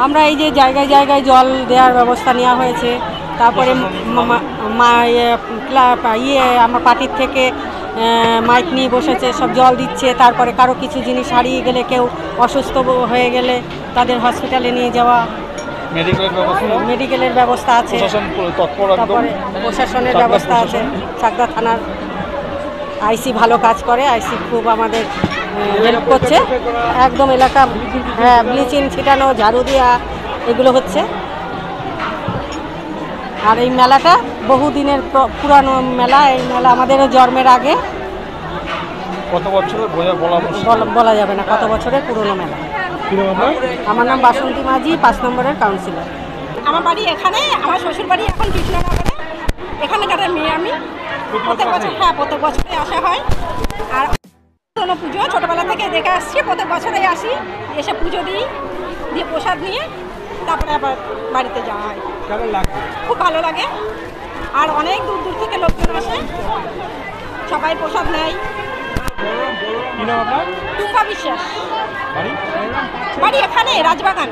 আমরা এই যে জায়গায় জায়গায় জল দেওয়ার ব্যবস্থা নেওয়া হয়েছে। তারপরে আমার পার্টির থেকে মাইক নিয়ে বসেছে, সব জল দিচ্ছে। তারপরে কারো কিছু জিনিস হারিয়ে গেলে, কেউ অসুস্থ হয়ে গেলে তাদের হসপিটালে নিয়ে যাওয়া, মেডিকেলের ব্যবস্থা আছে। তারপরে প্রশাসনের ব্যবস্থা আছে। চাকদা থানার আইসি ভালো কাজ করে, আইসি খুব আমাদের হেল্প করছে। একদম এলাকা ব্লিচিং ছিটানো, ঝাড়ু দেওয়া, এগুলো হচ্ছে। আর এই মেলাটা বহুদিনের পুরানো মেলা। এই মেলা আমাদেরও জন্মের আগে। কত বছরের বলা যাবে না কত বছরের পুরনো মেলা। আমার নাম বাসন্তী মাঝি, 5 নম্বরের কাউন্সিলর। আমার বাড়ি এখানে, আমার শ্বশুর বাড়ি এখন কৃষ্ণনগরে। এখানকার মেয়ে আমি। প্রত্যেক বছরে আসা হয়। আর পুরনো পুজো ছোটোবেলা থেকে দেখে আসছি, প্রত্যেক বছরেই আসি, এসে পুজো দিই, দিয়ে প্রসাদ নিয়ে তারপরে আবার বাড়িতে যাওয়া হয়। খুব ভালো লাগে। আর অনেক দূর দূর থেকে লোকজন আসে, সবাই প্রসাদ নেয়। টুম্পা বিশ্বাস। বাড়ি এখানে রাজবাগান।